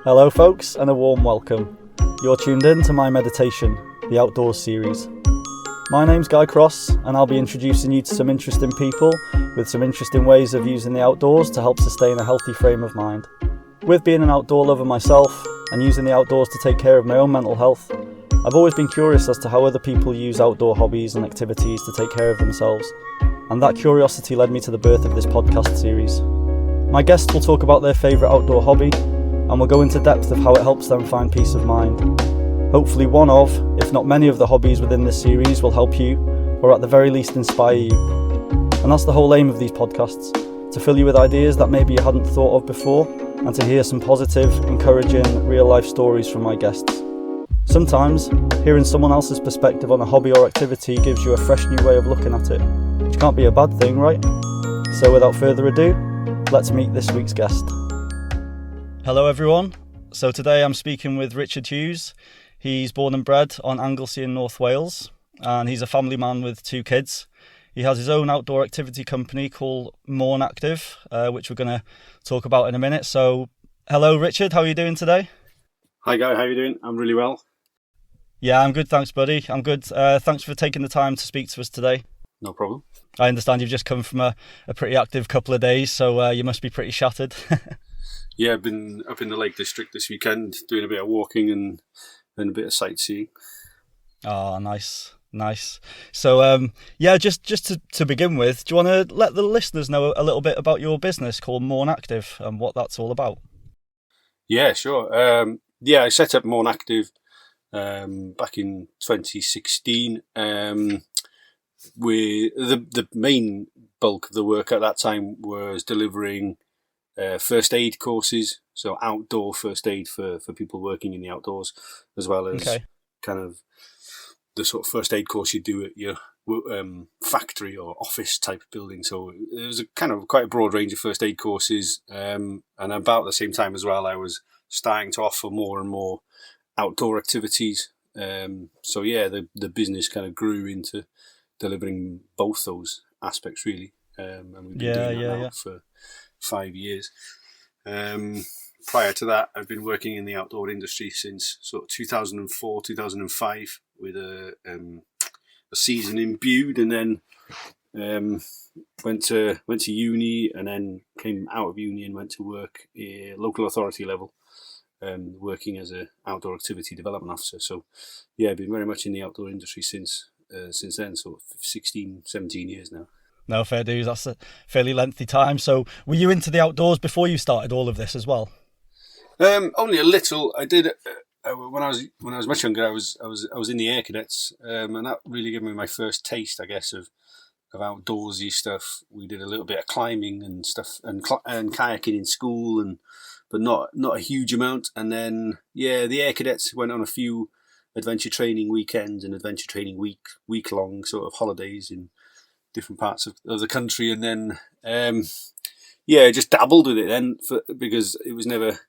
Hello folks, and a warm welcome. You're tuned in to my meditation, the Outdoors series. My name's Guy Cross, and I'll be introducing you to some interesting people with some interesting ways of using the outdoors to help sustain a healthy frame of mind. With being an outdoor lover myself, and using the outdoors to take care of my own mental health, I've always been curious as to how other people use outdoor hobbies and activities to take care of themselves, and that curiosity led me to the birth of this podcast series. My guests will talk about their favourite outdoor hobby, and we'll go into depth of how it helps them find peace of mind. Hopefully one of, if not many of the hobbies within this series will help you, or at the very least inspire you. And that's the whole aim of these podcasts, to fill you with ideas that maybe you hadn't thought of before, and to hear some positive, encouraging, real-life stories from my guests. Sometimes, hearing someone else's perspective on a hobby or activity gives you a fresh new way of looking at it, which can't be a bad thing, right? So without further ado, let's meet this week's guest. Hello everyone. So today I'm speaking with Richard Hughes. He's born and bred on Anglesey in North Wales, and he's a family man with 2 kids. He has his own outdoor activity company called Morn Active, which we're going to talk about in a minute. So hello Richard, how are you doing today? Hi Guy, how are you doing? I'm really well. Yeah, I'm good, thanks buddy. I'm good. Thanks for taking the time to speak to us today. No problem. I understand you've just come from a pretty active couple of days, so you must be pretty shattered. Yeah, I've been up in the Lake District this weekend doing a bit of walking and a bit of sightseeing. Oh, nice. So, just to begin with, do you want to let the listeners know a little bit about your business called Morn Active and what that's all about? Yeah, sure. I set up Morn Active back in 2016. The main bulk of the work at that time was delivering first aid courses, so outdoor first aid for people working in the outdoors, as well as kind of the sort of first aid course you do at your factory or office type building. So it was quite a broad range of first aid courses, and about the same time as well, I was starting to offer more and more outdoor activities. The business kind of grew into delivering both those aspects really, and we've been doing that now for 5 years. Prior to that, I've been working in the outdoor industry since sort of 2004, 2005 with a season in Bude, and then went to uni, and then came out of uni and went to work at local authority level, working as an outdoor activity development officer. So yeah, I've been very much in the outdoor industry since then, sort of 16, 17 years now. No, fair dues. That's a fairly lengthy time. So were you into the outdoors before you started all of this as well? Only a little. I did when I was much younger. I was in the Air Cadets, and that really gave me my first taste, I guess, of outdoorsy stuff. We did a little bit of climbing and stuff, and kayaking in school, but not a huge amount. And then the Air Cadets went on a few adventure training weekends and adventure training week long sort of holidays in different parts of the country, and then just dabbled with it then because it was never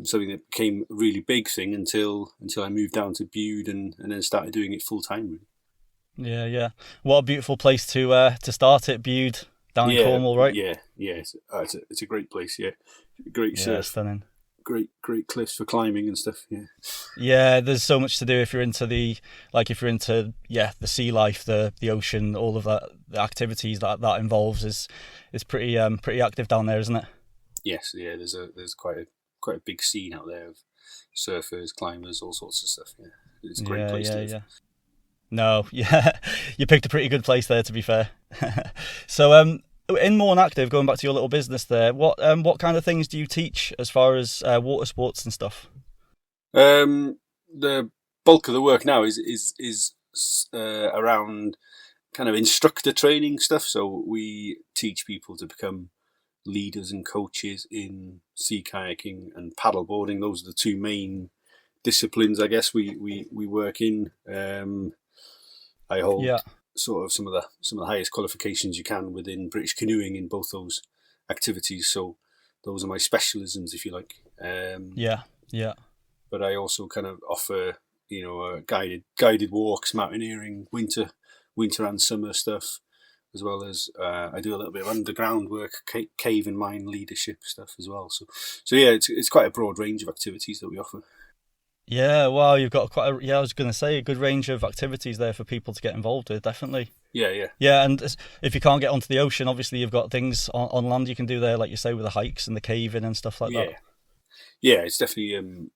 something that became a really big thing until I moved down to Bude and then started doing it full time. Yeah. What a beautiful place to start it, Bude down in Cornwall, right? Yeah. It's a great place. Yeah, great surf, stunning. Great cliffs for climbing and stuff. Yeah, there's so much to do if you're into the sea life, the ocean, all of that, the activities that involves is pretty active down there, isn't it? Yes, yeah. There's quite a big scene out there of surfers, climbers, all sorts of stuff. Yeah, it's a great place to live. Yeah. No, yeah, you picked a pretty good place there, to be fair. So, in Morn Active, going back to your little business there, what kind of things do you teach as far as water sports and stuff? The bulk of the work now is around kind of instructor training stuff. So we teach people to become leaders and coaches in sea kayaking and paddleboarding. Those are the 2 main disciplines, I guess, we work in. I hold sort of some of the highest qualifications you can within British canoeing in both those activities. So those are my specialisms, if you like. But I also kind of offer, guided walks, mountaineering, winter and summer stuff, as well as I do a little bit of underground work, cave and mine leadership stuff as well. So yeah, it's quite a broad range of activities that we offer. Yeah, wow, you've got quite a, yeah, I was going to say a good range of activities there for people to get involved with, definitely. Yeah. Yeah, and if you can't get onto the ocean, obviously you've got things on land you can do there, like you say, with the hikes and the caving and stuff like that. Yeah, it's definitely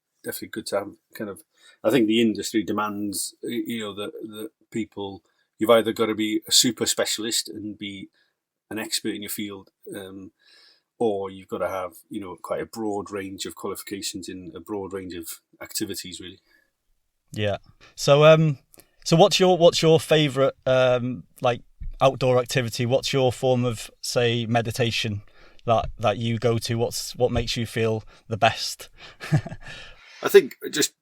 good to have kind of. I think the industry demands, that people. You've either got to be a super specialist and be an expert in your field, or you've got to have quite a broad range of qualifications in a broad range of activities, really. Yeah. So what's your favourite like outdoor activity? What's your form of, say, meditation that you go to? What makes you feel the best? I think just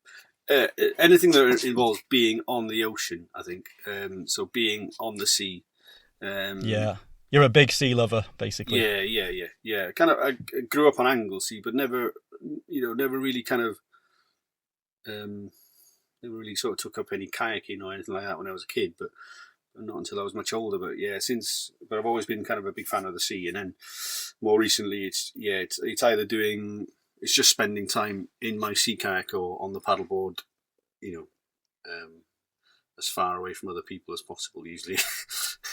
anything that involves being on the ocean. I think so. Being on the sea. Yeah, you're a big sea lover, basically. Yeah. Kind of. I grew up on Anglesey, but never really kind of. Never really sort of took up any kayaking or anything like that when I was a kid, but not until I was much older. But yeah, but I've always been kind of a big fan of the sea, and then more recently, it's either it's just spending time in my sea kayak or on the paddleboard, as far away from other people as possible. Usually,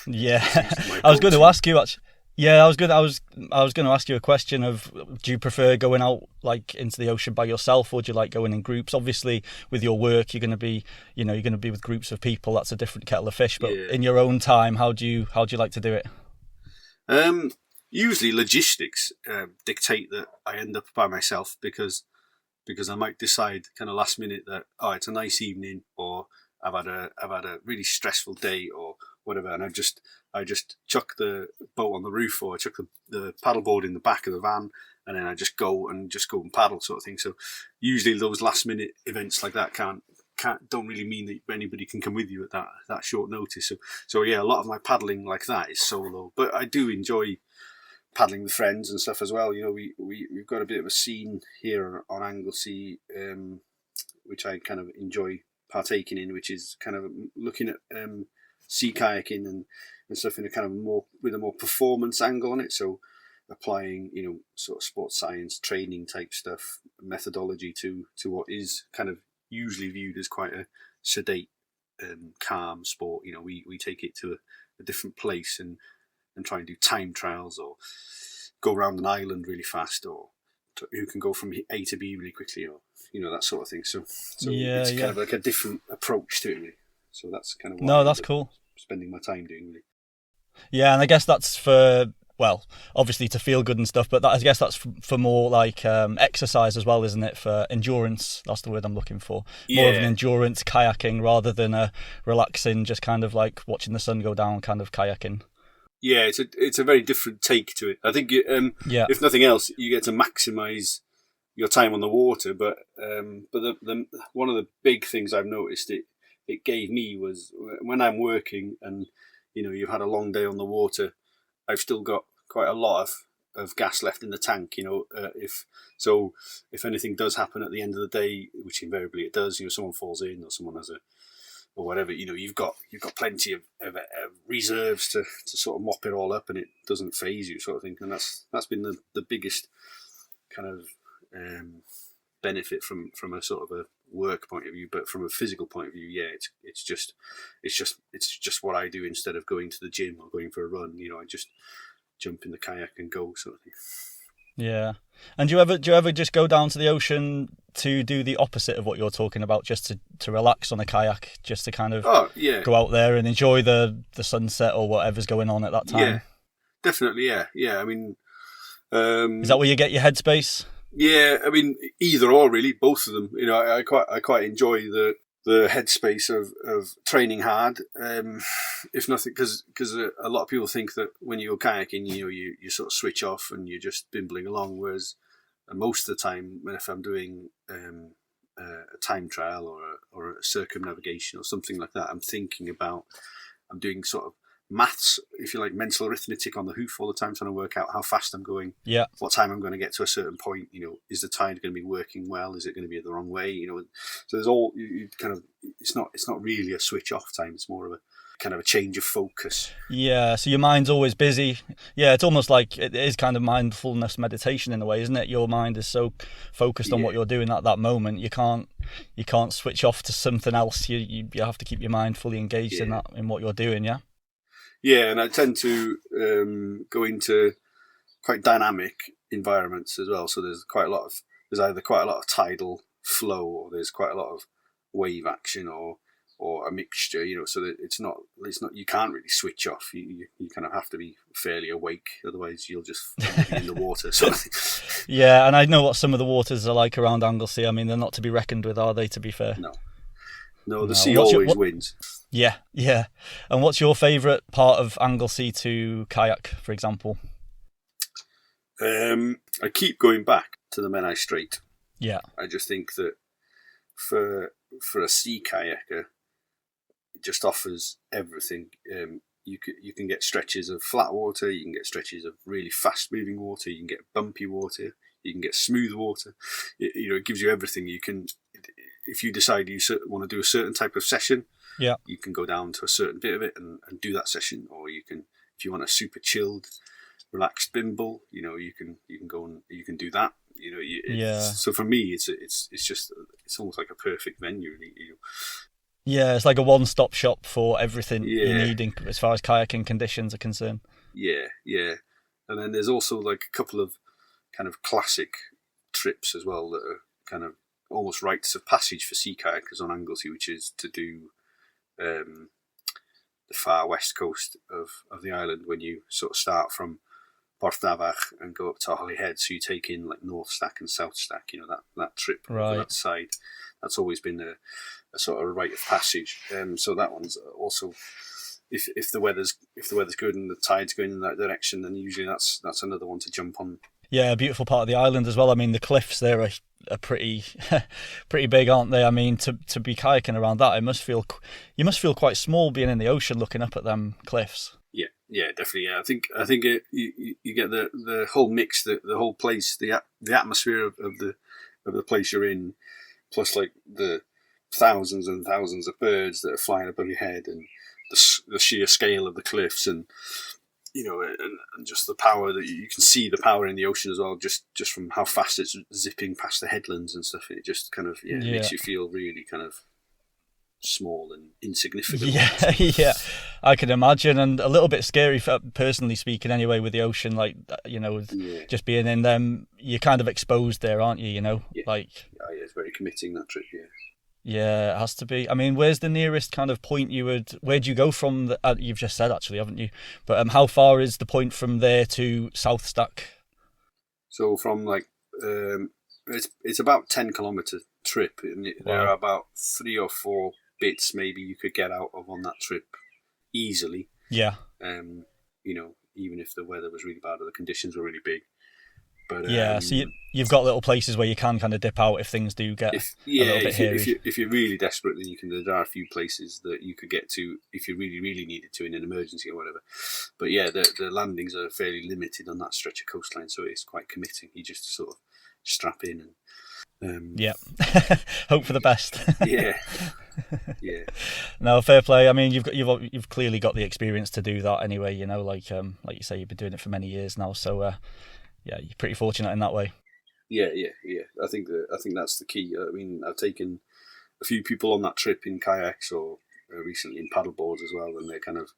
yeah. I was going to ask you actually. Yeah, I was going to ask you a question of, do you prefer going out like into the ocean by yourself, or do you like going in groups? Obviously, with your work, you're going to be with groups of people. That's a different kettle of fish. But in your own time, how do you like to do it? Usually, logistics dictate that I end up by myself because I might decide kind of last minute that it's a nice evening, or I've had a really stressful day or whatever, and I just chuck the boat on the roof, or I chuck the paddleboard in the back of the van, and then I just go and paddle, sort of thing. So usually those last minute events like that don't really mean that anybody can come with you at that short notice. So yeah, a lot of my paddling like that is solo, but I do enjoy paddling with friends and stuff as well. We've got a bit of a scene here on Anglesey, which I kind of enjoy partaking in, which is kind of looking at sea kayaking and stuff in a kind of with a more performance angle on it. So applying, sort of sports science training type stuff, methodology to what is kind of usually viewed as quite a sedate, calm sport. We take it to a different place and try and do time trials, or go around an island really fast, or who can go from A to B really quickly, or that sort of thing. So it's kind of like a different approach to it, really. So that's kind of what that's cool. Spending my time doing, really. Yeah, and I guess that's for, well, obviously to feel good and stuff, but I guess that's for more like exercise as well, isn't it? For endurance, that's the word I'm looking for. Yeah. More of an endurance kayaking rather than a relaxing, just kind of like watching the sun go down kind of kayaking. Yeah, it's a very different take to it. I think if nothing else, you get to maximise your time on the water. But the one of the big things I've noticed it gave me was when I'm working and you've had a long day on the water, I've still got quite a lot of gas left in the tank. If anything does happen at the end of the day, which invariably it does, someone falls in or someone has or whatever, you've got plenty of reserves to sort of mop it all up, and it doesn't faze you, sort of thing. And that's been the biggest kind of benefit from a sort of a work point of view. But from a physical point of view, yeah, it's just what I do instead of going to the gym or going for a run. I just jump in the kayak and go, sort of thing. Yeah. And do you ever just go down to the ocean to do the opposite of what you're talking about, just to relax on a kayak, just to kind of go out there and enjoy the sunset or whatever's going on at that time? Yeah, definitely. Yeah. I mean, is that where you get your headspace? Yeah, I mean, either or, really, both of them. I quite enjoy the headspace of training hard. If nothing, because a lot of people think that when you go kayaking, you sort of switch off and you're just bimbling along. Whereas most of the time, if I'm doing a time trial or a circumnavigation or something like that, I'm doing sort of maths, if you like, mental arithmetic on the hoof all the time, trying to work out how fast I'm going, what time I'm going to get to a certain point. Is the tide going to be working well? Is it going to be the wrong way? So there's all you kind of. It's not really a switch off time. It's more of kind of a change of focus. Yeah, so your mind's always busy. Yeah, it's almost like it is kind of mindfulness meditation in a way, isn't it? Your mind is so focused on what you're doing at that moment. You can't switch off to something else. You have to keep your mind fully engaged in what you're doing. Yeah. Yeah, and I tend to go into quite dynamic environments as well. So there's either quite a lot of tidal flow, or there's quite a lot of wave action, or a mixture, so that it's not you can't really switch off. You kind of have to be fairly awake, otherwise you'll just be in the water. So yeah, and I know what some of the waters are like around Anglesey. I mean, they're not to be reckoned with, are they, to be fair? No, the sea always wins. Yeah. And what's your favourite part of Anglesey to kayak, for example? I keep going back to the Menai Strait. Yeah. I just think that for a sea kayaker, it just offers everything. You can get stretches of flat water, you can get stretches of really fast moving water, you can get bumpy water, you can get smooth water. It gives you everything. You can, if you decide you want to do a certain type of session, you can go down to a certain bit of it and do that session. Or you can, if you want a super chilled, relaxed bimble, you can go and you can do that. So for me, it's almost like a perfect venue. Yeah, it's like a one-stop shop for everything you need as far as kayaking conditions are concerned. Yeah. And then there's also like a couple of kind of classic trips as well that are kind of almost rites of passage for sea kayakers on Anglesey, which is to do the far west coast of the island, when you sort of start from Porthdafach and go up to Holyhead. So you take in like North Stack and South Stack, that trip over that side. That's always been a sort of rite of passage. So that one's also, if the weather's good and the tide's going in that direction, then usually that's another one to jump on. Yeah, a beautiful part of the island as well. I mean, the cliffs there are pretty big, aren't they? I mean, to be kayaking around that, you must feel quite small being in the ocean looking up at them cliffs. Yeah, definitely. Yeah, I think you get the whole mix, the whole place, the atmosphere of the place you're in, plus like the thousands and thousands of birds that are flying above your head, and the sheer scale of the cliffs, and and just the power that you can see, the power in the ocean as well, just from how fast it's zipping past the headlands and stuff. It just kind of makes you feel really kind of small and insignificant. Yeah, I can imagine, and a little bit scary, personally speaking anyway, with the ocean, like, just being in them, you're kind of exposed there, aren't you? It's very committing, that trip. Yeah, it has to be. I mean, where's the nearest kind of point where'd you go from you've just said, actually, haven't you? But how far is the point from there to South Stack? So from like it's about 10-kilometre trip, and there are about 3 or 4 bits maybe you could get out of on that trip easily. Yeah. Even if the weather was really bad or the conditions were really big. But so you've got little places where you can kind of dip out if things do get a little bit hairy. If you're really desperate, then there are a few places that you could get to if you really, really needed to in an emergency or whatever. But yeah, the landings are fairly limited on that stretch of coastline, so it's quite committing. You just sort of strap in and hope for the best. Yeah. No, fair play. I mean, you've clearly got the experience to do that anyway. Like you say, you've been doing it for many years now, so you're pretty fortunate in that way. Yeah. I think that's the key. I mean, I've taken a few people on that trip in kayaks, or recently in paddleboards as well, and they're kind of,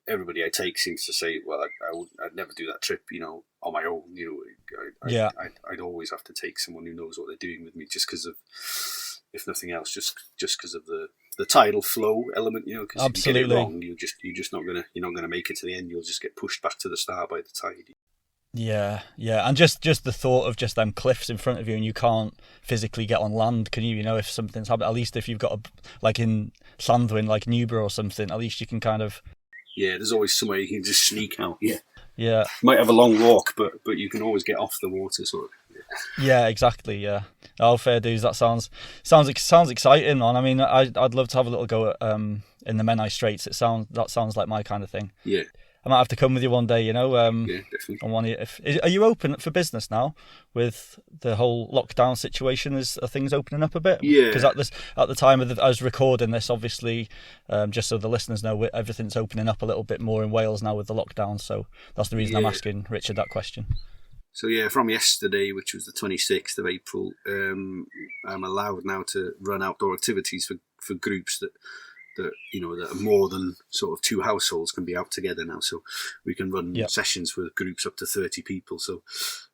everybody I take seems to say, well, I'd never do that trip, on my own. I'd always have to take someone who knows what they're doing with me, just because of, if nothing else, just because of the tidal flow element, because if you get it wrong, you're just not gonna make it to the end. You'll just get pushed back to the start by the tide. Yeah, and just the thought of just them cliffs in front of you, and you can't physically get on land, can you? If something's happened, at least if you've got like in Llanddwyn, like Newborough or something, at least you can kind of. Yeah, there's always somewhere you can just sneak out. Yeah. You might have a long walk, but you can always get off the water, sort of. Yeah, exactly. Yeah. Oh, fair dues. That sounds exciting, man. I mean, I'd love to have a little go at in the Menai Straits. That sounds like my kind of thing. Yeah. I might have to come with you one day. Yeah, definitely. On one. Are you open for business now with the whole lockdown situation? Are things opening up a bit? Yeah. Because at the time of I was recording this, obviously, just so the listeners know, everything's opening up a little bit more in Wales now with the lockdown. So that's the reason I'm asking Richard that question. So yeah, from yesterday, which was the 26th of April, I'm allowed now to run outdoor activities for groups that are more than sort of 2 households can be out together now. So we can run sessions with groups up to 30 people. So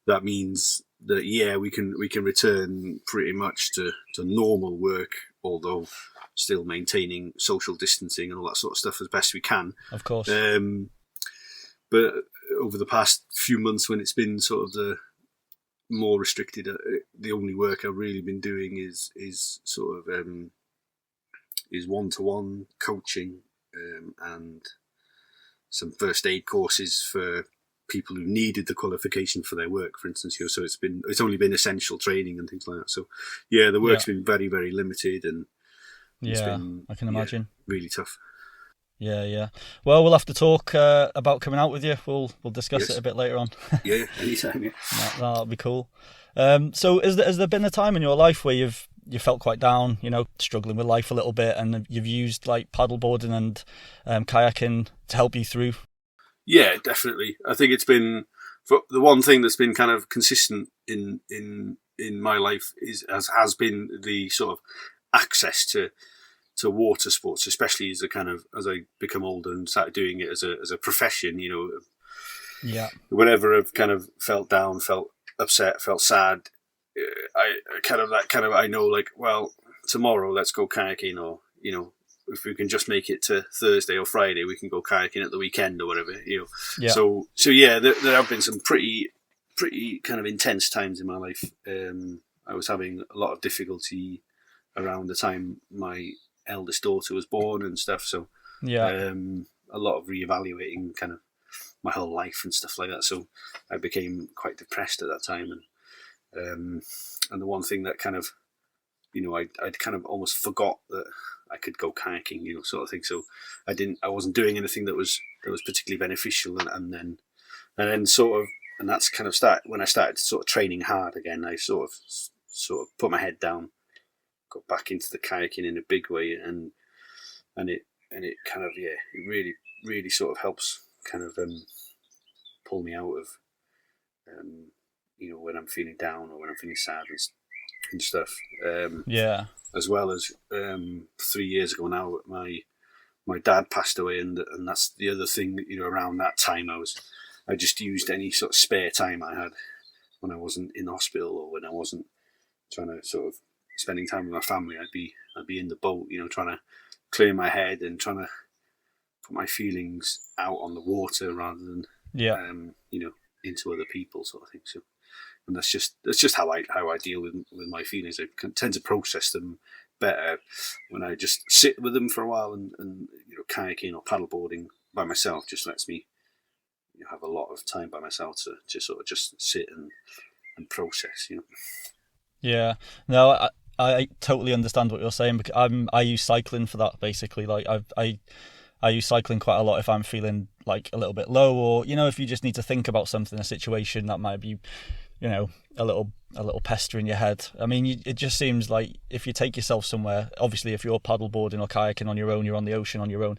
that means that we can return pretty much to normal work, although still maintaining social distancing and all that sort of stuff as best we can. Of course. But over the past few months, when it's been sort of the more restricted, the only work I've really been doing is sort of is one-to-one coaching and some first aid courses for people who needed the qualification for their work, for instance. So it's only been essential training and things like that. So yeah, the work's been very, very limited, and it's been, I can imagine, really tough. Yeah. Well, we'll have to talk about coming out with you. We'll discuss it a bit later on. Yeah, anytime. Yeah, that'll be cool. So, has there been a time in your life where you felt quite down, struggling with life a little bit, and you've used like paddleboarding and kayaking to help you through? Yeah, definitely. I think it's been the one thing that's been kind of consistent in my life has been the sort of access to water sports, especially as I become older and started doing it as a profession. Yeah. Whenever I've kind of felt down, felt upset, felt sad, I know, like, well, tomorrow let's go kayaking, or if we can just make it to Thursday or Friday, we can go kayaking at the weekend or whatever. Yeah. So yeah, there have been some pretty kind of intense times in my life. I was having a lot of difficulty around the time my eldest daughter was born and stuff. So a lot of reevaluating kind of my whole life and stuff like that. So I became quite depressed at that time, and the one thing that kind of I'd kind of almost forgot that I could go kayaking, sort of thing. So I wasn't doing anything that was particularly beneficial, and then sort of, and that's kind of when I started sort of training hard again. I sort of put my head down, got back into the kayaking in a big way, and it kind of it really, really sort of helps kind of pull me out of when I'm feeling down or when I'm feeling sad and stuff. As well as 3 years ago now, my dad passed away, and that's the other thing. Around that time, I just used any sort of spare time I had when I wasn't in hospital, or when I wasn't trying to sort of spending time with my family. I'd be in the boat, trying to clear my head and trying to put my feelings out on the water rather than into other people, sort of thing. So, and that's just how I deal with my feelings. I tend to process them better when I just sit with them for a while, and kayaking or paddleboarding by myself just lets me have a lot of time by myself to just sort of just sit and process. Yeah, no, I totally understand what you're saying, because I use cycling for that, basically. Like I use cycling quite a lot if I'm feeling like a little bit low, or if you just need to think about something, a situation that might be a little pester in your head. I mean, it just seems like if you take yourself somewhere, obviously if you're paddleboarding or kayaking on your own, you're on the ocean on your own,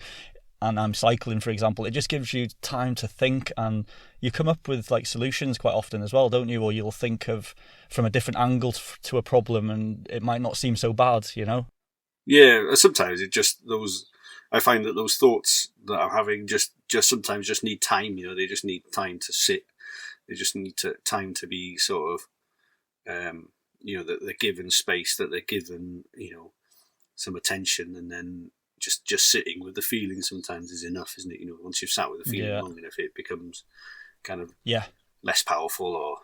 and I'm cycling, for example, it just gives you time to think, and you come up with like solutions quite often as well, don't you? Or you'll think of from a different angle to a problem, and it might not seem so bad, Yeah, sometimes I find that those thoughts that I'm having just sometimes just need time. They just need time to sit. They just need time to be sort of, that they're given space, that they're given, some attention, and then just sitting with the feeling sometimes is enough, isn't it? Once you've sat with the feeling long enough, it becomes kind of less powerful, or.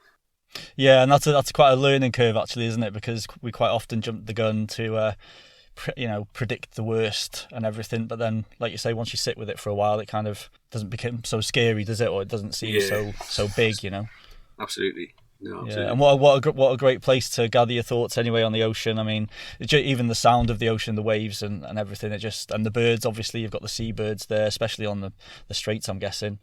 Yeah, and that's quite a learning curve, actually, isn't it? Because we quite often jump the gun to, predict the worst and everything, but then, like you say, once you sit with it for a while, it kind of doesn't become so scary, does it? Or it doesn't seem so big, Absolutely. No, yeah. And what a great place to gather your thoughts anyway on the ocean. I mean, even the sound of the ocean, the waves and everything, and the birds. Obviously, you've got the seabirds there, especially on the straits. I'm guessing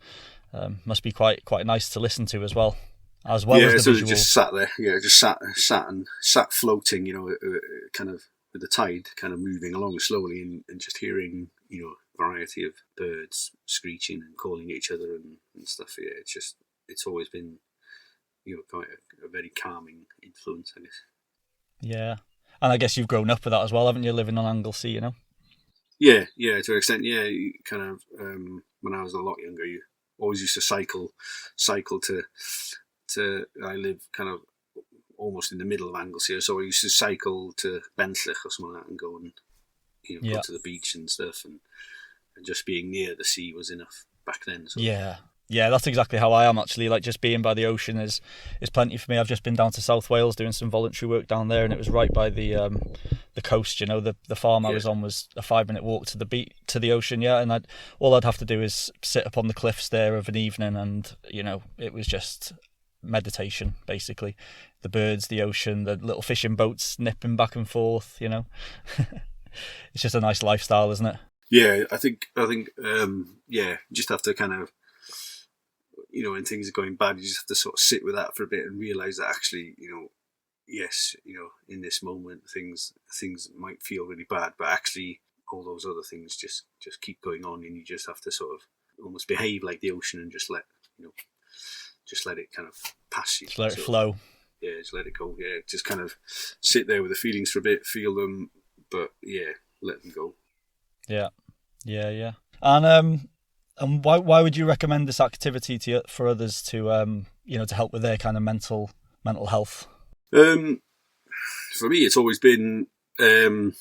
must be quite nice to listen to as well as the visual. Just sat there, just sat floating, kind of with the tide kind of moving along slowly, and just hearing, variety of birds screeching and calling each other and stuff. Yeah, it's always been, quite a very calming influence, I guess. Yeah, and I guess you've grown up with that as well, haven't you? Living on Anglesey, Yeah, to an extent. Yeah, kind of. When I was a lot younger, you always used to cycle to. I live kind of almost in the middle of Anglesey, so I used to cycle to Bentley or something like that and go and go to the beach and stuff, and just being near the sea was enough back then. So. Yeah, that's exactly how I am actually. Like, just being by the ocean is plenty for me. I've just been down to South Wales doing some voluntary work down there, and it was right by the coast. The farm I was on was a 5-minute walk to the beach, to the ocean. Yeah, and all I'd have to do is sit up on the cliffs there of an evening, and it was just meditation basically. The birds, the ocean, the little fishing boats nipping back and forth. It's just a nice lifestyle, isn't it? Yeah, I think just have to kind of. When things are going bad, you just have to sort of sit with that for a bit and realise that actually, yes, in this moment things might feel really bad, but actually all those other things just keep going on, and you just have to sort of almost behave like the ocean and just let it kind of pass you. Just let it flow. Yeah, just let it go. Yeah, just kind of sit there with the feelings for a bit, feel them, but yeah, let them go. Yeah. And why would you recommend this activity for others to to help with their kind of mental health? For me, it's always been with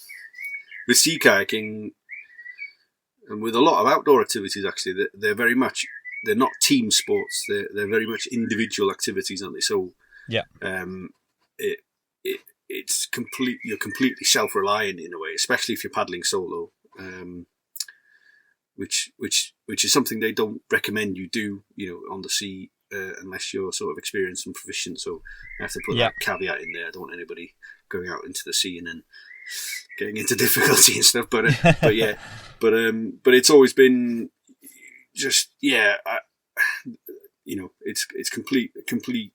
sea kayaking and with a lot of outdoor activities. Actually, they're not team sports. They're very much individual activities, aren't they? So yeah, it's you're completely self-reliant in a way, especially if you're paddling solo. Which is something they don't recommend you do, on the sea, unless you're sort of experienced and proficient. So I have to put that caveat in there. I don't want anybody going out into the sea and then getting into difficulty and stuff. But it's always been just it's complete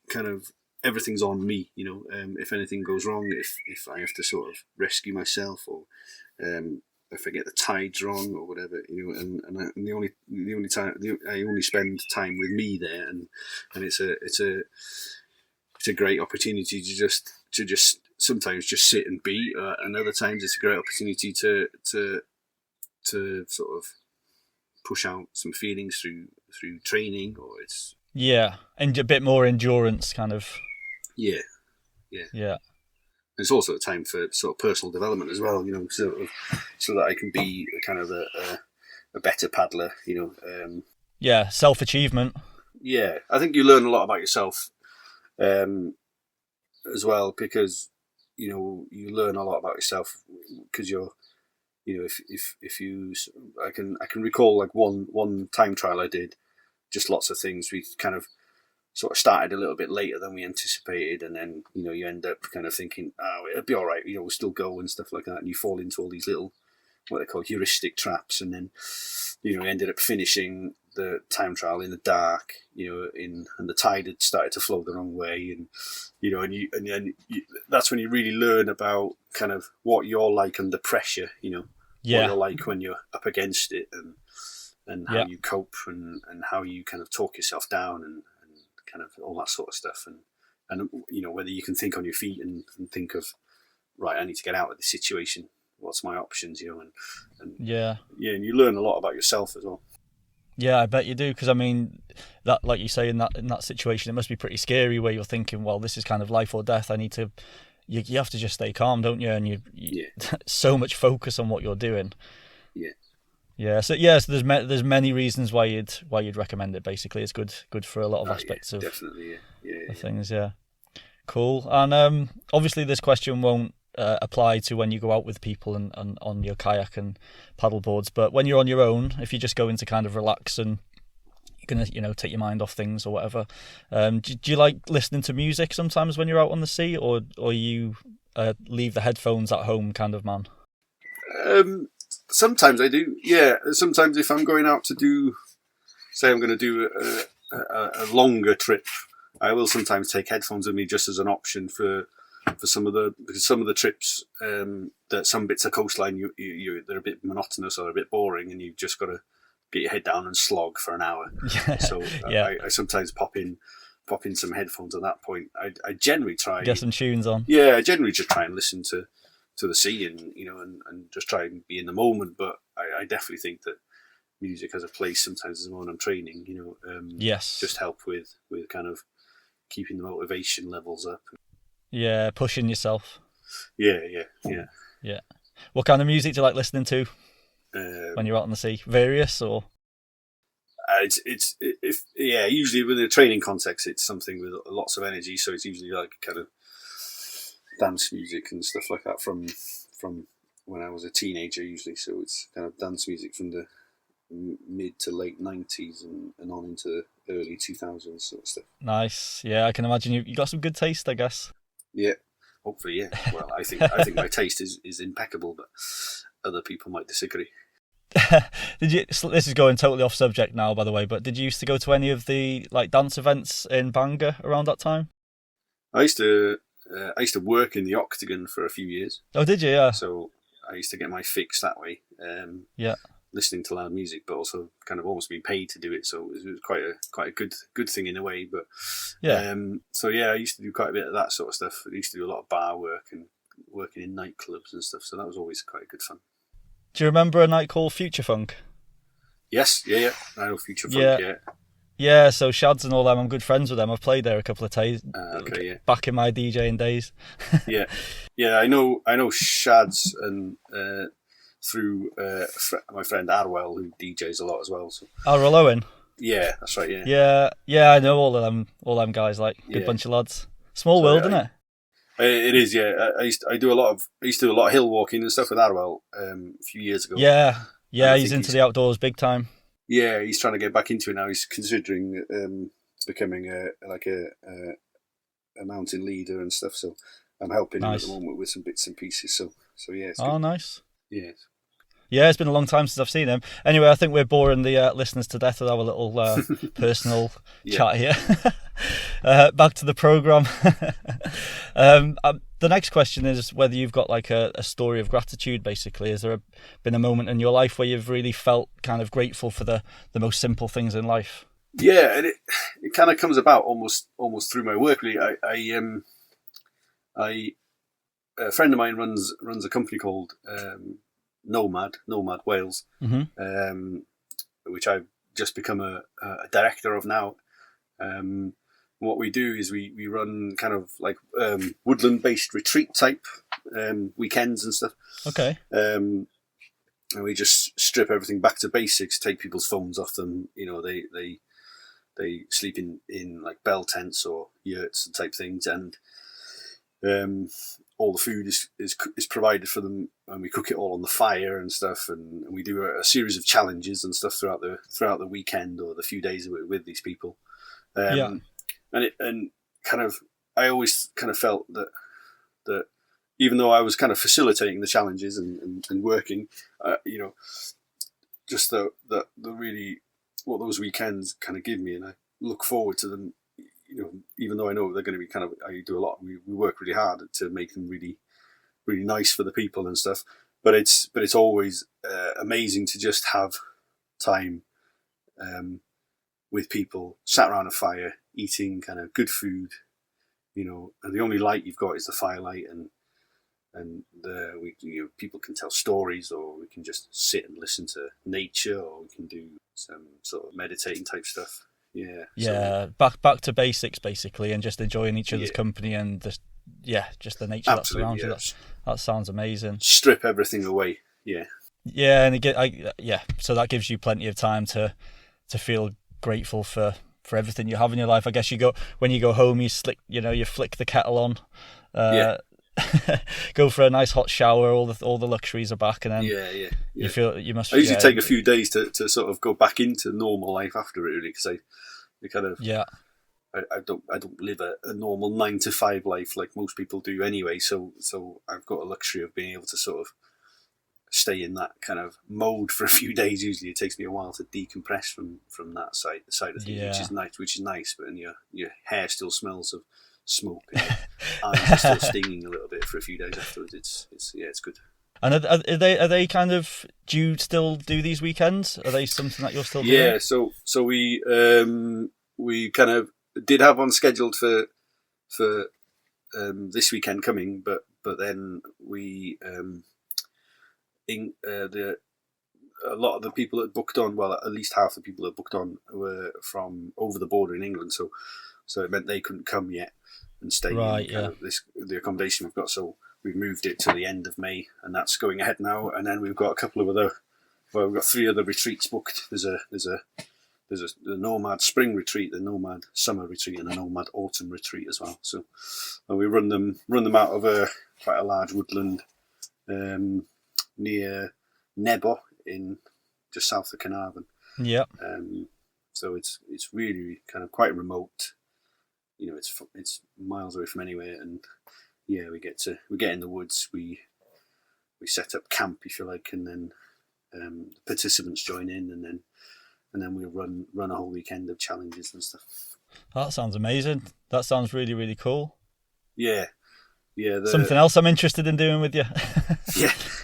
kind of everything's on me. If anything goes wrong, if I have to sort of rescue myself, or if I get the tides wrong or whatever, and the only time I only spend time with me there, and it's a great opportunity to just sometimes just sit and be, and other times it's a great opportunity to sort of push out some feelings through training, or it's and a bit more endurance kind of. Yeah. It's also a time for sort of personal development as well, so that I can be kind of a better paddler, self-achievement. Yeah, I think you learn a lot about yourself as well, because you learn a lot about yourself because you're, if you, I can recall like one time trial I did, just lots of things. We kind of sort of started a little bit later than we anticipated, and then you end up kind of thinking, oh, it'll be all right, we'll still go and stuff like that, and you fall into all these little, what they call heuristic traps, and then ended up finishing the time trial in the dark, and the tide had started to flow the wrong way, and that's when you really learn about kind of what you're like under pressure, what you're like when you're up against it, and how you cope, and how you kind of talk yourself down, and kind of all that sort of stuff, and whether you can think on your feet and think of, right, I need to get out of this situation, what's my options, and you learn a lot about yourself as well. Yeah, I bet you do, because I mean, that, like you say, in that situation, it must be pretty scary, where you're thinking, well, this is kind of life or death. I need to. You have to just stay calm, don't you? And you so much focus on what you're doing. Yeah. So there's many reasons why you'd recommend it. Basically, it's good for a lot of aspects of definitely things. Yeah, cool. And obviously, this question won't apply to when you go out with people and on your kayak and paddle boards. But when you're on your own, if you're just going to kind of relax and going to, take your mind off things or whatever. Do you like listening to music sometimes when you're out on the sea, or you leave the headphones at home kind of man? Sometimes I do. Yeah. Sometimes if I'm going out to do, say I'm going to do a longer trip, I will sometimes take headphones with me just as an option for some of the trips, that some bits of coastline they're a bit monotonous or a bit boring, and you've just got to get your head down and slog for an hour. So I sometimes pop in some headphones at that point. I generally try get some tunes on. Yeah, I generally just try and listen to the sea and and just try and be in the moment. But I definitely think that music has a place sometimes when I'm training. Yes, just help with kind of keeping the motivation levels up. Yeah, pushing yourself. Yeah. What kind of music do you like listening to when you're out on the sea? Various or? Usually within a training context, it's something with lots of energy. So it's usually like kind of dance music and stuff like that from when I was a teenager. Usually, so it's kind of dance music from the mid to late 90s and on into the early 2000s sort of stuff. Nice. Yeah, I can imagine you got some good taste, I guess. Yeah, hopefully, yeah. Well, I think my taste is impeccable, but other people might disagree. This is going totally off subject now, by the way, but did you used to go to any of the dance events in Bangor around that time? I used to work in the Octagon for a few years. Oh, did you? Yeah. So I used to get my fix that way. Yeah. Listening to loud music, but also kind of almost being paid to do it. So it was quite a good thing in a way. But yeah. So yeah, I used to do quite a bit of that sort of stuff. I used to do a lot of bar work and working in nightclubs and stuff. So that was always quite good fun. Do you remember a night called Future Funk? Yes, yeah. I know Future Funk, yeah. Yeah, so Shads and all them, I'm good friends with them. I've played there a couple of times. Okay, yeah. Back in my DJing days. Yeah. I know Shads and through my friend Arwell, who DJs a lot as well. So. Arwell Owen. Yeah, that's right. Yeah. Yeah. I know all them guys. Good bunch of lads. Small world, isn't it? It is. Yeah, I used to do a lot of hill walking and stuff with Arwell a few years ago. Yeah. He's into the outdoors big time. Yeah, he's trying to get back into it now. He's considering becoming a mountain leader and stuff. So I'm helping him at the moment with some bits and pieces. So yeah. It's good. Nice. Yeah. Yeah, it's been a long time since I've seen him. Anyway, I think we're boring the listeners to death with our little personal chat here. Back to the programme. The next question is whether you've got a story of gratitude, basically. Has there been a moment in your life where you've really felt kind of grateful for the most simple things in life? Yeah, and it kind of comes about almost through my work, really. A friend of mine runs a company called Nomad Wales, which I've just become a director of now. What we do is we run kind of woodland-based retreat type weekends and stuff. Okay. And we just strip everything back to basics, take people's phones off them. They sleep in like bell tents or yurts and type things, and all the food is provided for them, and we cook it all on the fire and stuff, and we do a series of challenges and stuff throughout the weekend or the few days we're with these people. And kind of I always kind of felt that even though I was kind of facilitating the challenges and working, just the really what those weekends kind of give me, and I look forward to them. Even though I know they're going to be I do a lot. We work really hard to make them really, really nice for the people and stuff. But it's always amazing to just have time with people, sat around a fire, eating kind of good food, and the only light you've got is the firelight, and people can tell stories, or we can just sit and listen to nature, or we can do some sort of meditating type stuff. Yeah. Back to basics basically, and just enjoying each other's company and just the nature that surrounds you. That sounds amazing. Strip everything away. Yeah. Yeah, and so that gives you plenty of time to feel grateful for everything you have in your life. I guess when you go home, you flick the kettle on. go for a nice hot shower. All the luxuries are back, and then you feel you must. I usually take a few days to sort of go back into normal life after it, really, because I kind of I don't live a normal 9 to 5 life like most people do anyway. So I've got a luxury of being able to sort of stay in that kind of mode for a few days. Usually it takes me a while to decompress from that side of things, which is nice. But then your hair still smells of smoke, and your eyes are still stinging a little bit for a few days afterwards. It's good. And are they kind of, do you still do these weekends? Are they something that you're still doing? Yeah, so we kind of did have one scheduled for this weekend coming, but then we a lot of the people that booked on, well, at least half the people that booked on were from over the border in England, so it meant they couldn't come yet and stay in the accommodation we've got. So we've moved it to the end of May, and that's going ahead now. And then we've got a couple of we've got 3 other retreats booked. There's the Nomad Spring Retreat, the Nomad Summer Retreat, and the Nomad Autumn Retreat as well. So we run them out of quite a large woodland near Nebo in just south of Carnarvon. Yeah. So it's really kind of quite remote. It's miles away from anywhere, and we get in the woods. We set up camp, if you like, and then the participants join in, and then we run a whole weekend of challenges and stuff. That sounds amazing. That sounds really, really cool. Yeah. Something else I'm interested in doing with you.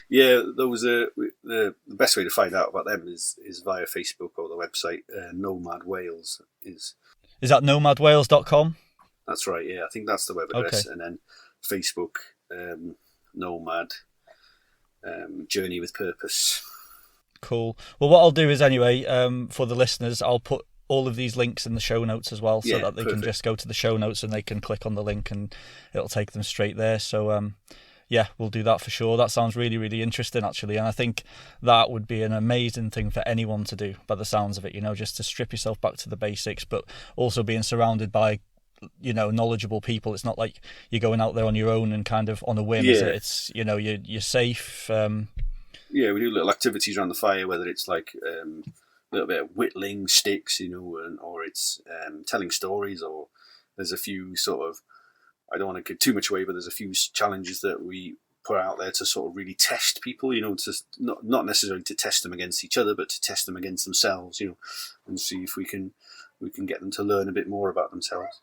Those the best way to find out about them is via Facebook or the website. Nomad Wales is that nomadwales.com? That's right. Yeah, I think that's the web address, and then Facebook, Nomad Journey with Purpose. Cool. Well, what I'll do is anyway, for the listeners, I'll put all of these links in the show notes as well, so that they can just go to the show notes and they can click on the link and it'll take them straight there. So we'll do that for sure. That sounds really, really interesting, actually, and I think that would be an amazing thing for anyone to do, by the sounds of it, just to strip yourself back to the basics, but also being surrounded by knowledgeable people. It's not like you're going out there on your own and kind of on a whim, is it? It's you're safe. We do little activities around the fire, whether it's like a little bit of whittling sticks, or it's telling stories, or there's a few sort of, I don't want to give too much away, but there's a few challenges that we put out there to sort of really test people, to not necessarily to test them against each other, but to test them against themselves, and see if we can get them to learn a bit more about themselves.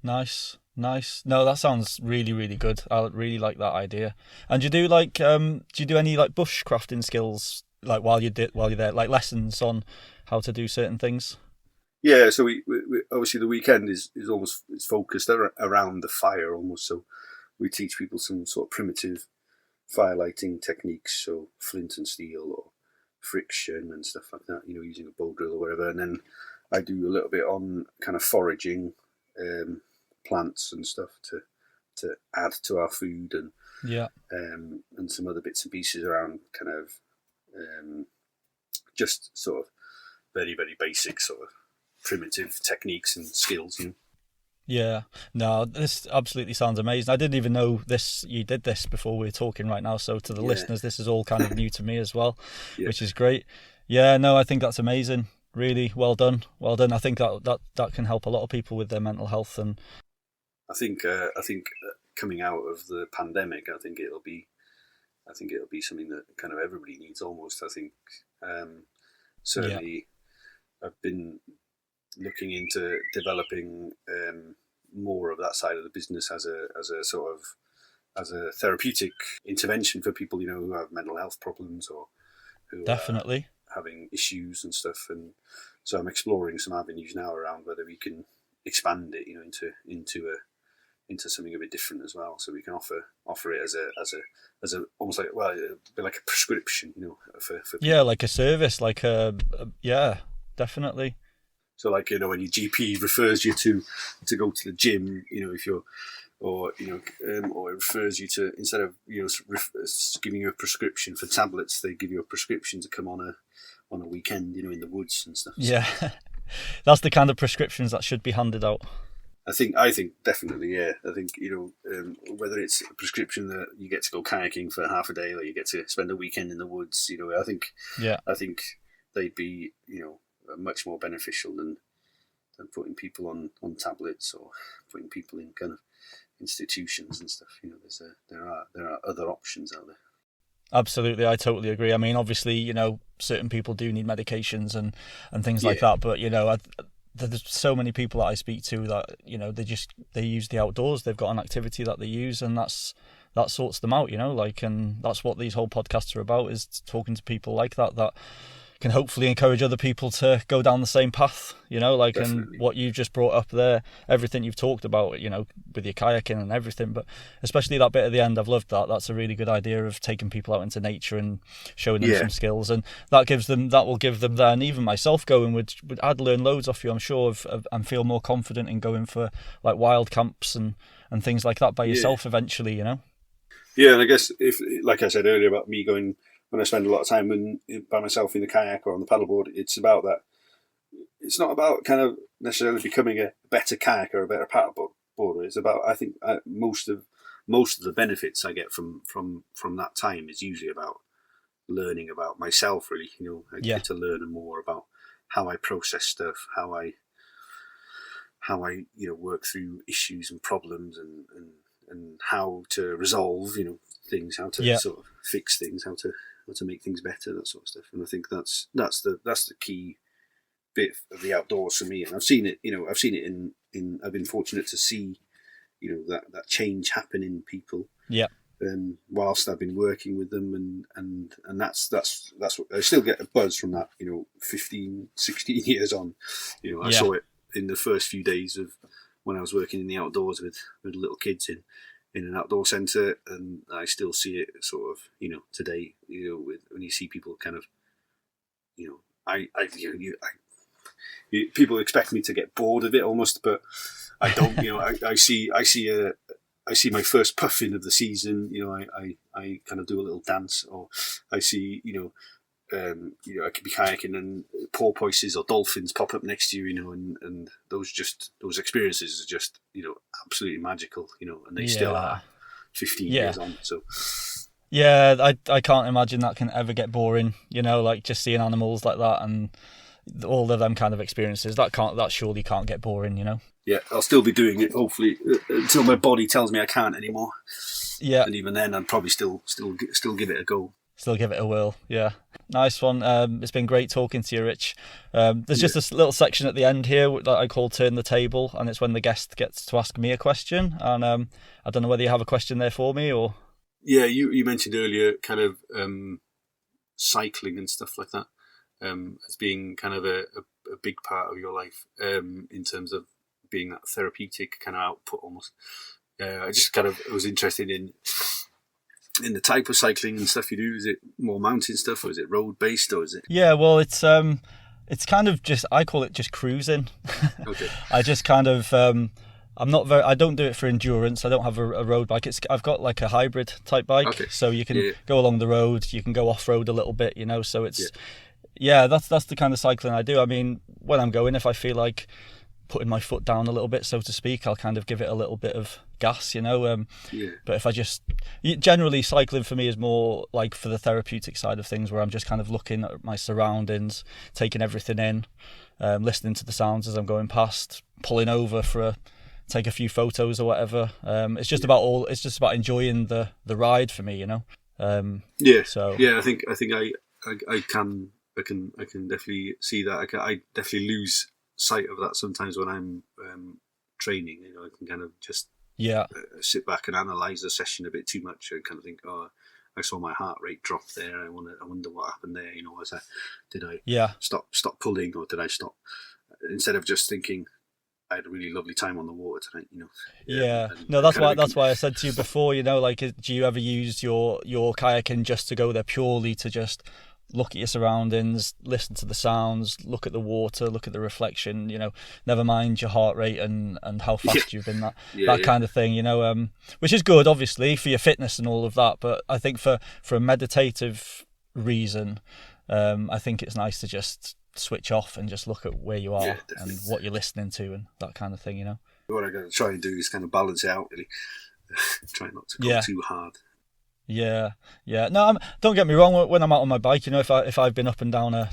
Nice. No, that sounds really, really good. I really like that idea. And do you do any like bushcrafting skills, like while you're there, like lessons on how to do certain things? Yeah, so we obviously the weekend is almost, it's focused around the fire almost. So we teach people some sort of primitive fire lighting techniques, so flint and steel or friction and stuff like that, using a bow drill or whatever. And then I do a little bit on kind of foraging plants and stuff to add to our food, and some other bits and pieces around kind of just sort of very, very basic sort of primitive techniques and skills. Yeah, no, this absolutely sounds amazing. I didn't even know you did this before we were talking right now. So to the listeners, this is all kind of new to me as well, which is great. Yeah, no, I think that's amazing. Really well done. I think that can help a lot of people with their mental health. And I think coming out of the pandemic, I think it'll be something that kind of everybody needs almost. I think certainly I've been looking into developing more of that side of the business as a sort of as a therapeutic intervention for people who have mental health problems or who definitely are having issues and stuff. And so I'm exploring some avenues now around whether we can expand it into something a bit different as well, so we can offer it as a almost like, well, it'd be like a prescription, for people. Like a service, like definitely. So like, when your GP refers you to go to the gym, if you're, or it refers you to, instead of giving you a prescription for tablets, they give you a prescription to come on a weekend, in the woods and stuff. Yeah, that's the kind of prescriptions that should be handed out. I think definitely, yeah. I think, whether it's a prescription that you get to go kayaking for half a day or you get to spend a weekend in the woods, I think they'd be, much more beneficial than putting people on tablets or putting people in kind of institutions and stuff. There are other options out there. Absolutely, I totally agree. I mean, obviously, certain people do need medications and things like that, but there's so many people that I speak to that they use the outdoors. They've got an activity that they use, and that sorts them out. And that's what these whole podcasts are about, is talking to people like that can hopefully encourage other people to go down the same path. Definitely. And what you've just brought up there, everything you've talked about, with your kayaking and everything, but especially that bit at the end, I've loved that. That's a really good idea of taking people out into nature and showing them some skills, and that will give them then, even myself going I'd learn loads off you, I'm sure, and feel more confident in going for like wild camps and things like that by yourself eventually. Yeah, and I guess, if, like I said earlier about me going, when I spend a lot of time by myself in the kayak or on the paddleboard, it's about that. It's not about kind of necessarily becoming a better kayaker or a better paddleboarder. It's about, I think, most of the benefits I get from that time is usually about learning about myself. Really, I get to learn more about how I process stuff, how I work through issues and problems, and how to resolve things, how to sort of fix things, how to make things better, that sort of stuff. And I think that's the key bit of the outdoors for me. And I've seen it I've been fortunate to see that change happen in people whilst I've been working with them, and that's what I still get a buzz from that 15, 16 years on. I saw it in the first few days of when I was working in the outdoors with little kids in an outdoor centre, and I still see it sort of today, when you see people kind of people expect me to get bored of it almost, but I don't. I see my first puffin of the season. I kind of do a little dance, or I see I could be kayaking and porpoises or dolphins pop up next to you, and those experiences are just absolutely magical, and they still are 15 years on. So I can't imagine that can ever get boring, like just seeing animals like that and all of them kind of experiences. That surely can't get boring, Yeah, I'll still be doing it, hopefully, until my body tells me I can't anymore. Yeah, and even then, I'd probably still give it a go. Still give it a whirl, yeah. Nice one. It's been great talking to you, Rich. There's just a little section at the end here that I call Turn the Table, and it's when the guest gets to ask me a question. And I don't know whether you have a question there for me, or... Yeah, you mentioned earlier kind of cycling and stuff like that as being kind of a big part of your life in terms of being that therapeutic kind of output almost. I just kind of was interested in the type of cycling and stuff you do. Is it more mountain stuff, or is it road based, or is it? Yeah, well, it's kind of just, I call it just cruising. Okay. I just kind of I don't do it for endurance. I don't have a road bike. I've got like a hybrid type bike, okay. So you can go along the road, you can go off road a little bit, So it's that's the kind of cycling I do. I mean, when I'm going, if I feel like putting my foot down a little bit, so to speak, I'll kind of give it a little bit of gas, But if I generally, cycling for me is more like for the therapeutic side of things, where I'm just kind of looking at my surroundings, taking everything in, listening to the sounds as I'm going past, pulling over take a few photos or whatever. It's just about enjoying the ride for me, So I think I can definitely see that. I definitely lose sight of that sometimes when I'm training. I can kind of just sit back and analyze the session a bit too much. I kind of think, I saw my heart rate drop there. I wonder what happened there. Did I stop pulling, or did I stop? Instead of just thinking, I had a really lovely time on the water tonight. That's why I said to you before. Do you ever use your kayaking just to go there purely to just look at your surroundings, listen to the sounds, look at the water, look at the reflection, never mind your heart rate and how fast you've been, that kind of thing, which is good, obviously, for your fitness and all of that. But I think for a meditative reason, I think it's nice to just switch off and just look at where you are and what you're listening to and that kind of thing, What I got to try and do is kind of balance it out, really. Try not to go too hard. Yeah. No, don't get me wrong. When I'm out on my bike, if I've been up and down a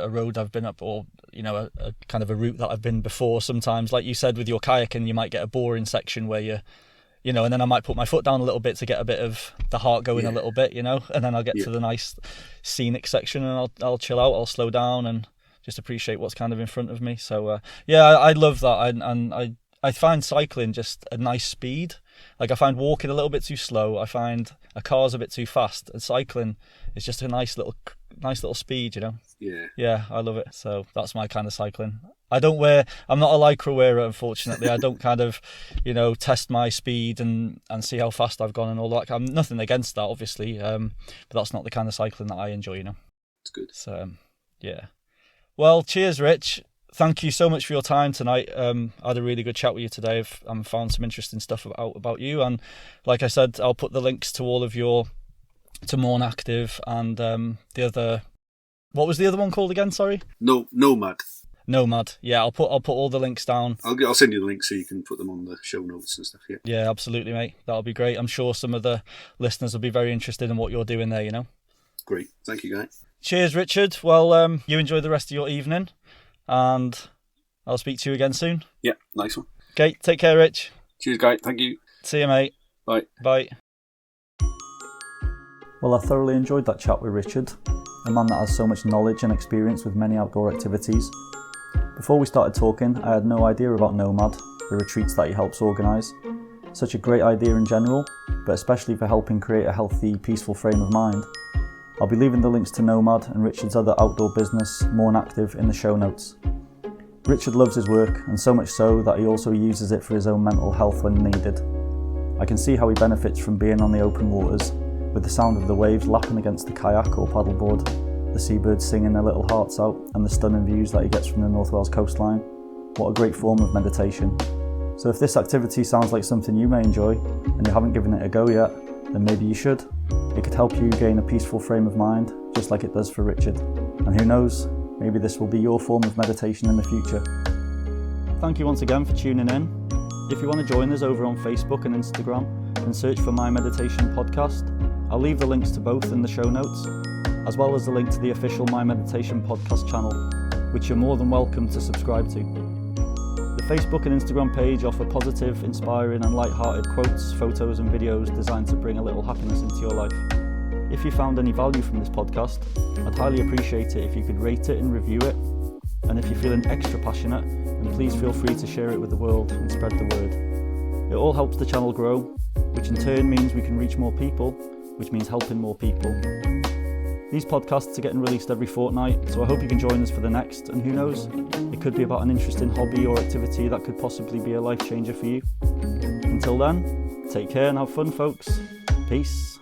road I've been up, or a kind of a route that I've been before, sometimes, like you said with your kayaking, you might get a boring section where and then I might put my foot down a little bit to get a bit of the heart going a little bit, and then I'll get to the nice scenic section and I'll chill out, I'll slow down and just appreciate what's kind of in front of me. So I love that, I find cycling just a nice speed. Like, I find walking a little bit too slow. I find a car's a bit too fast. And cycling is just a nice little speed, Yeah, I love it. So that's my kind of cycling. I'm not a Lycra wearer, unfortunately. I don't kind of, test my speed and see how fast I've gone and all that. I'm nothing against that, obviously. But that's not the kind of cycling that I enjoy, It's good. So, yeah. Well, cheers, Rich. Thank you so much for your time tonight. I had a really good chat with you today. I've found some interesting stuff about you. And like I said, I'll put the links to all of to Morn Active and the other... What was the other one called again, sorry? Nomad. Yeah, I'll put all the links down. I'll send you the links so you can put them on the show notes and stuff. Yeah, absolutely, mate. That'll be great. I'm sure some of the listeners will be very interested in what you're doing there, Great. Thank you, Guy. Cheers, Richard. Well, you enjoy the rest of your evening. And I'll speak to you again soon. Yeah, nice one. Okay, take care, Rich. Cheers, Guy. Thank you. See you, mate. Bye. Bye. Well, I thoroughly enjoyed that chat with Richard, a man that has so much knowledge and experience with many outdoor activities. Before we started talking, I had no idea about Nomad, the retreats that he helps organise. Such a great idea in general, but especially for helping create a healthy, peaceful frame of mind. I'll be leaving the links to Nomad and Richard's other outdoor business, Morn Active, in the show notes. Richard loves his work, and so much so that he also uses it for his own mental health when needed. I can see how he benefits from being on the open waters, with the sound of the waves lapping against the kayak or paddleboard, the seabirds singing their little hearts out, and the stunning views that he gets from the North Wales coastline. What a great form of meditation. So if this activity sounds like something you may enjoy, and you haven't given it a go yet, then maybe you should. It could help you gain a peaceful frame of mind, just like it does for Richard. And who knows, maybe this will be your form of meditation in the future. Thank you once again for tuning in. If you want to join us over on Facebook and Instagram, then search for My Meditation Podcast. I'll leave the links to both in the show notes, as well as the link to the official My Meditation Podcast channel, which you're more than welcome to subscribe to. The Facebook and Instagram page offer positive, inspiring and light-hearted quotes, photos and videos designed to bring a little happiness into your life. If you found any value from this podcast, I'd highly appreciate it if you could rate it and review it. And if you're feeling extra passionate, then please feel free to share it with the world and spread the word. It all helps the channel grow, which in turn means we can reach more people, which means helping more people. These podcasts are getting released every fortnight, so I hope you can join us for the next, and who knows, it could be about an interesting hobby or activity that could possibly be a life changer for you. Until then, take care and have fun, folks. Peace.